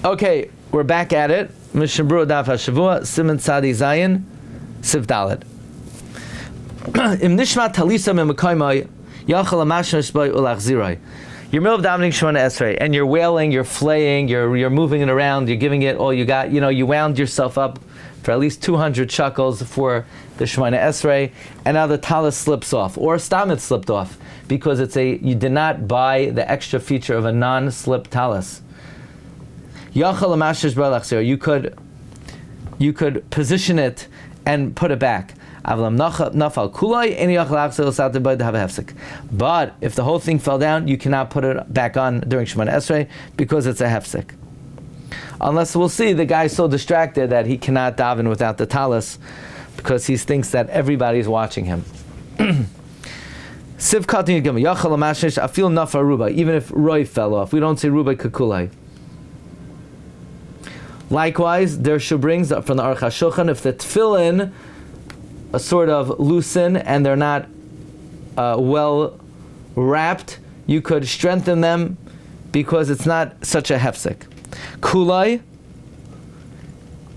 Okay, we're back at it. Mishnah Berura Daf Hashavua, Siman Tzadi Zayin, Siv Dalet. Im Nishma Talisa Mimakaymai, Yachal Amashnash Bay Ulachzirai. You're middle of davening Shemone Esrei, and you're wailing, you're flaying, you're moving it around, you're giving it all you got. You wound yourself up for at least 200 shekels for the Shemone Esrei, and now the Talis slips off, or Stam it slipped off, because you did not buy the extra feature of a non-slip Talis. Yachal Amashnash Bay Ulachzirai. You could position it and put it back. But if the whole thing fell down, you cannot put it back on during Shemone Esrei because it's a hefsek. Unless we'll see the guy's so distracted that he cannot daven without the talis because he thinks that everybody's watching him. Even if Roy fell off, we don't say Rubai Kakulai. Likewise, there are shubrings from the Aruch HaShulchan. If the tefillin a sort of loosen and they're not well wrapped, you could strengthen them because it's not such a hefsek. Kulai,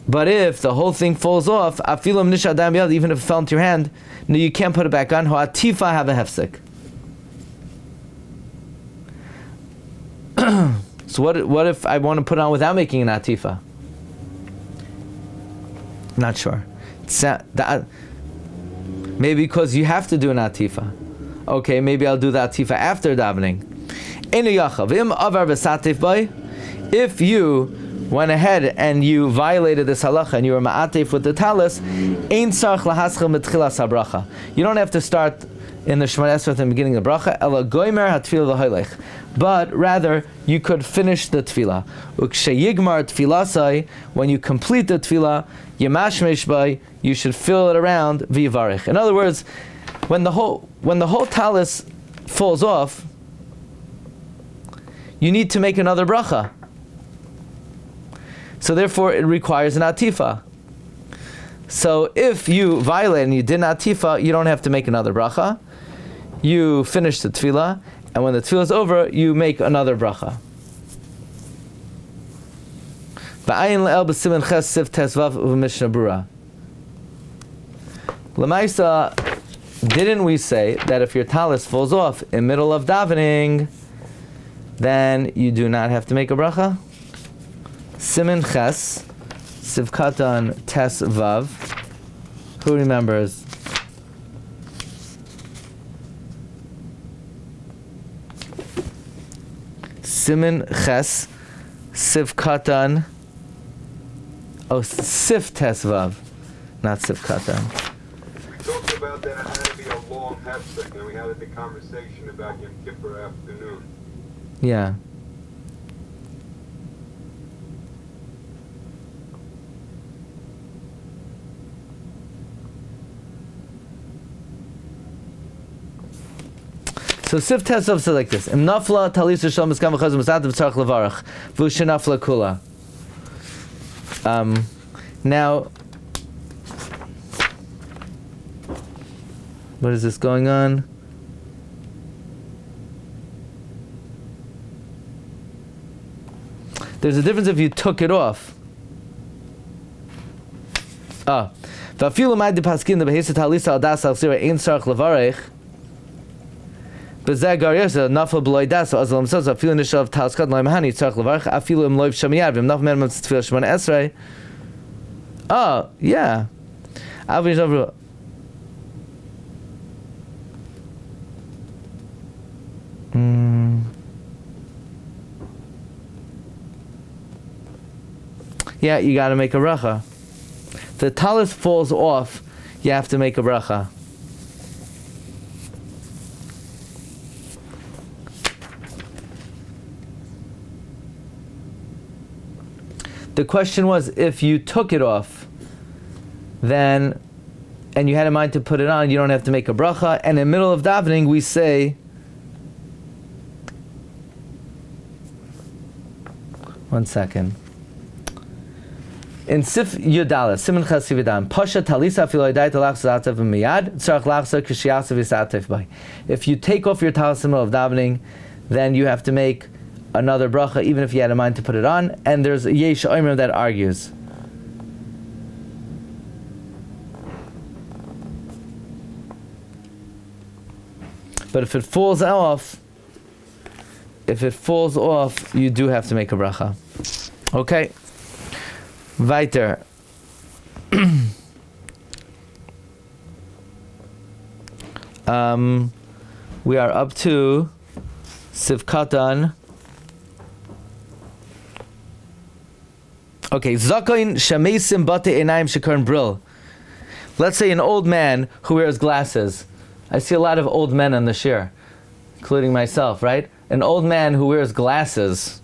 but if the whole thing falls off, afilam nishadam yad, even if it fell into your hand, no, you can't put it back on. Ho'atifa have a hefsek. So what if I want to put it on without making an atifa? Not sure. Maybe because you have to do an atifa. Okay, maybe I'll do the atifa after davening. If you went ahead and you violated this halacha and you were ma'atif with the talis, you don't have to start in the Shemone Esrei at the beginning of the bracha, ela goimer hatfilah v'hoilech. But rather, you could finish the tefillah. Uksheyigmar tfilasai, when you complete the tefillah, yemashmesh bay, you should fill it around v'yivarich. In other words, when the whole talis falls off, you need to make another bracha. So therefore, it requires an atifa. So if you violate and you did an atifa, you don't have to make another bracha. You finish the tefillah, and when the tefillah is over, you make another bracha. Ba'ayin le'el b'simen ches siv tesvav u'mishna Berura. L'maisa, didn't we say that if your talis falls off in middle of davening, then you do not have to make a bracha? Simen ches, siv katan tes vav. Who remembers? Simen ches, siv katan. Oh, sif tes vav, not sif katan. We talked about that it had to be a long hefsek, and we had the conversation about Yom Kippur afternoon. Yeah. So Sif Tesov says like this: Im nafla talis shal miskam v'chaz v'sativ tzarich levarach v'ushenafla kula. Now, what is this going on? There's a difference if you took it off. V'afilu ma'id paskin the behesa talis al das al sira ein tzarich levarach. But Zagar Yosef, Nafal B'loy Das, Azal Himself, Afilu Nishal of Talis Kadlai Mahani, Tzarech Levarach, Afilu Im Loiv Shamiyad, Vim Nafal Menam Tzfil Shemone Esrei. Oh, yeah. Avi Shavru. Yeah, you got to make a bracha. The talis falls off, you have to make a bracha. The question was, if you took it off, then, and you had in mind to put it on, you don't have to make a bracha. And in the middle of davening, we say, one second. In Sif Yudala, Simen Ches Sividan, Pasha Talisa Filoidai Talach Zatav Miyad, Tzarach Lachsa Kishiasav Isatev Bay. If you take off your talis in the middle of davening, then you have to make another bracha, even if you had a mind to put it on. And there's a Yesh Omer that argues. But if it falls off, you do have to make a bracha. Okay. Weiter. We are up to Sivkatan. Okay, Zakoin Shamesim Bate Enaim Shekern Brill. Let's say an old man who wears glasses. I see a lot of old men on the shiur, including myself, right? An old man who wears glasses.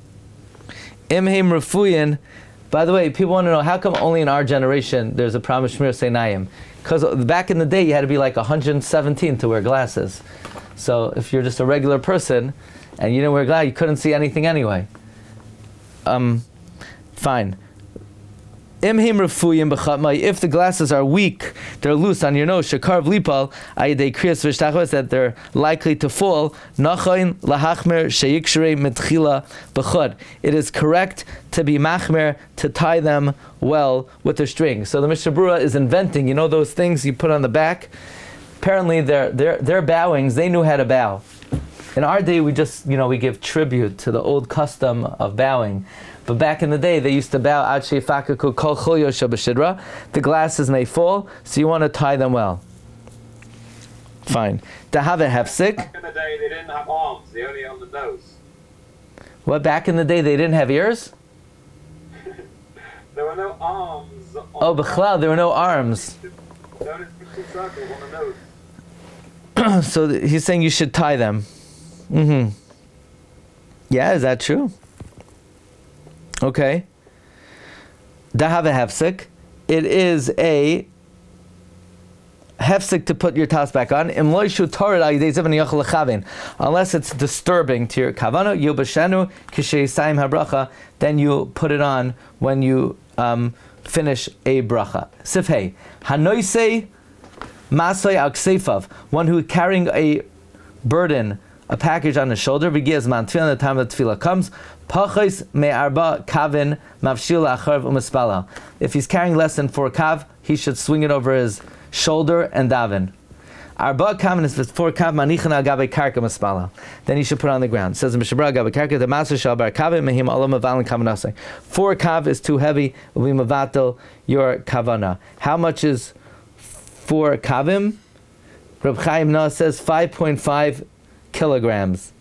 Imheim Refuyin. By the way, people want to know, how come only in our generation there's a problem of Shmir Seinayim? Because back in the day you had to be like 117 to wear glasses. So if you're just a regular person and you didn't wear glasses, you couldn't see anything anyway. Fine. Imhim refuyim b'chatmai. If the glasses are weak, they're loose on your nose. Shekarv lipal ayidei kriyas v'shtachos, that they're likely to fall. Nachayin lahachmer sheyikshrei mitchila b'chud. It is correct to be machmer, to tie them well with the string. So the Mishnah Berura is inventing, those things you put on the back. Apparently, their bowings, they knew how to bow. In our day, we just, we give tribute to the old custom of bowing. But back in the day, they used to bow ad sheifakaku kol chulyo shabashidra. The glasses may fall, so you want to tie them well. Fine. To have a hefsik. Back in the day, they didn't have arms; they only on the nose. What? Back in the day, they didn't have ears? There were no arms. B'chlal, there were no arms. There were two circles on the nose. So he's saying you should tie them. Mm-hmm. Yeah, is that true? Okay. Dahava hefsik. It is a hefsik to put your talis back on. Unless it's disturbing to your kavana, yubashenu kisheisayim habracha, then you put it on when you finish a bracha. Sifhei. Hanoisei masay al kseifav. One who is carrying a burden, a package on his shoulder, begins man tefillah, the time that tefillah comes. Pachos me'arba kavin mavshil acharv u'mispala. If he's carrying less than 4 kav, he should swing it over his shoulder and daven. Arba kavin is 4 kav manichan al gabe karka mispala. Then he should put it on the ground. It says in Mishabra gabe karka the master shall bar kavin mehim alam avalin kavanasai. 4 kav is too heavy. Will be mavatal your kavana. How much is 4 kavim? Reb Chaim Noah says 5.5 kilograms.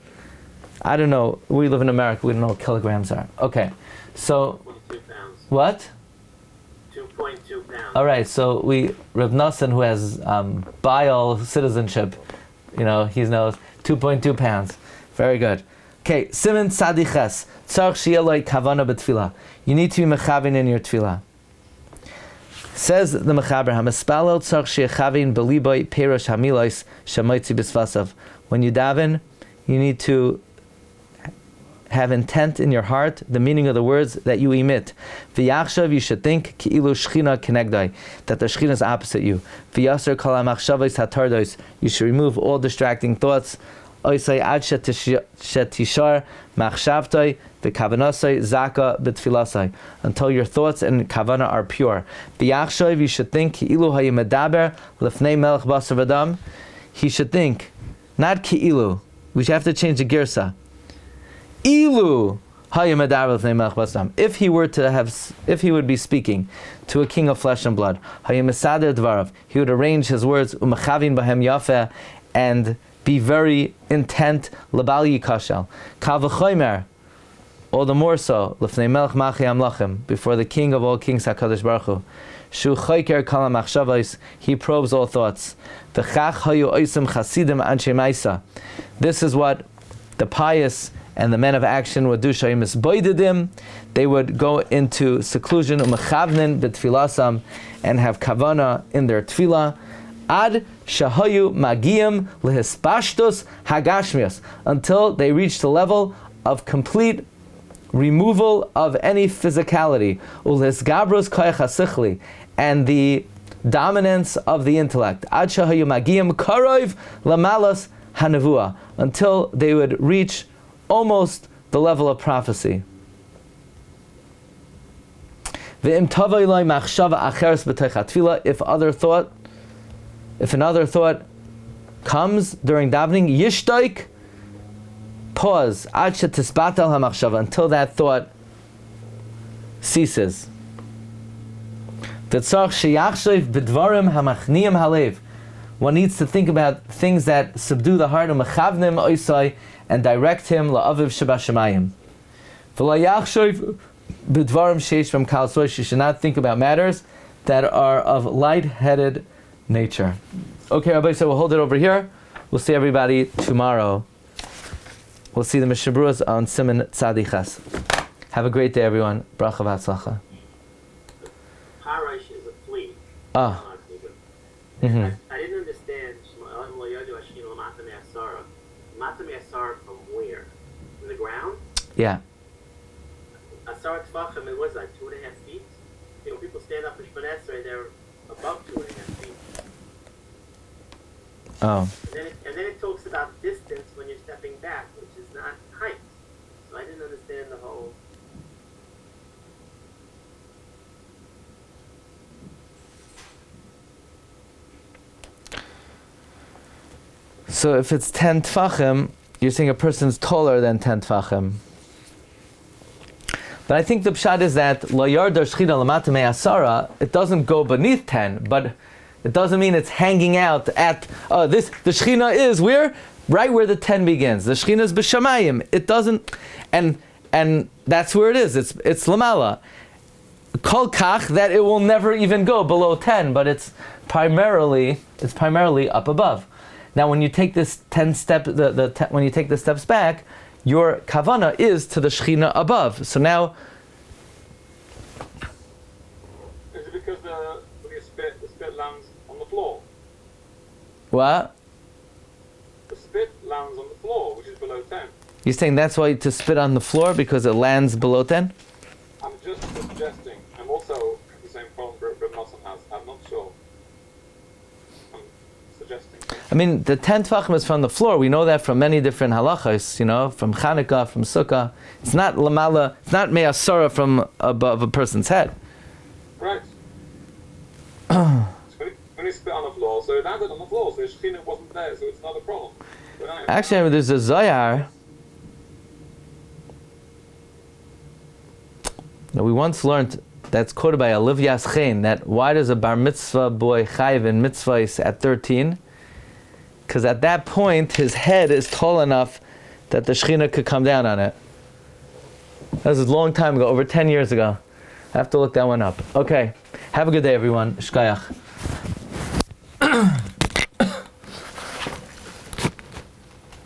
I don't know. We live in America. We don't know what kilograms are. Okay. So, 2.2 pounds. What? 2.2 pounds. All right. So Reb Nosson, who has bio citizenship, he knows 2.2 pounds. Very good. Okay. Siman Sadiches. Tzarch sheyeloi kavana b'tefillah. You need to be mechavin in your tefillah. Says the Mechaber, Hamispalel tzarch sheyechavin b'liboy perush hamilos shamoitzi b'svasav. When you daven, you need to have intent in your heart, the meaning of the words that you emit. V'yachshav, you should think, ki'ilu shchina kenegdai, that the shchina is opposite you. V'yaser kol ha'machshavos hatardos, you should remove all distracting thoughts. Oisai ad shetishar machshavtoi v'kavanasai zaka b'tfilasai, until your thoughts and kavana are pure. V'yachshav, you should think, ki'ilu ha'imedaber lefnei melech basar v'dam, he should think, not ki'ilu, we should have to change the girsa. Ilu if he would be speaking to a king of flesh and blood, he would arrange his words and be very intent all the more so before the king of all kings, HaKadosh Baruch Hu. He probes all thoughts. This is what the pious and the men of action would do. They would go into seclusion and have kavana in their tefillah. Ad shahayu magiyam lehispashtos hagashmios, until they reach the level of complete removal of any physicality, ulhisgabros koyach hasichli, and the dominance of the intellect. Ad shahayu magiyam karov lamalas hanavua, until they would reach almost the level of prophecy. If another thought comes during davening, yishtaik, pause, until that thought ceases. One needs to think about things that subdue the heart, and direct him la'aviv shebashamayim. You should not think about matters that are of light-headed nature. Okay, Rabbi, so we'll hold it over here. We'll see everybody tomorrow. We'll see the Mishnah Berurah on Siman Tzadichas. Have a great day, everyone. Bracha v'atzlacha. Parash is a flea. Ah. I didn't understand. From where? From the ground? Yeah. Asar Tvachim, it was like 2.5 feet. You know, people stand up for Shemone Esrei, they're above 2.5 feet. Oh. And then it talks about distance when you're stepping back, which is not height. So I didn't understand the whole. So if it's 10 tfachim, you're saying a person's taller than 10 tfachim. But I think the pshat is that lo yardar shchina lamata me'asara, it doesn't go beneath 10, but it doesn't mean it's hanging out at this. The shchina is where? Right where the 10 begins. The shchina is b'shamayim. It doesn't, and that's where it is. It's lamala. Kol kach, that it will never even go below 10, but it's primarily up above. Now, when you take this 10 step, when you take the steps back, your kavana is to the shechina above. So now, Is it because the spit lands on the floor? what? The spit lands on the floor, which is below 10. You're saying that's why to spit on the floor because it lands below 10? I'm just suggesting. I'm also the same problem Rabbi Machon has. I'm not sure. I'm suggesting. I mean, the 10 tefachim is from the floor. We know that from many different halachas, from Chanukah, from Sukkah. It's not lamala, it's not me'asara from above a person's head. Right. So when he spit on the floor, so it landed on the floor, so the shechina wasn't there, so it's not a problem. Actually, I mean, there's a Zohar that we once learned that's quoted by a Livyas Chen, that why does a bar mitzvah boy chayiv in mitzvahs at 13? Because at that point, his head is tall enough that the Shechina could come down on it. That was a long time ago, over 10 years ago. I have to look that one up. Okay, have a good day, everyone. Shkayach.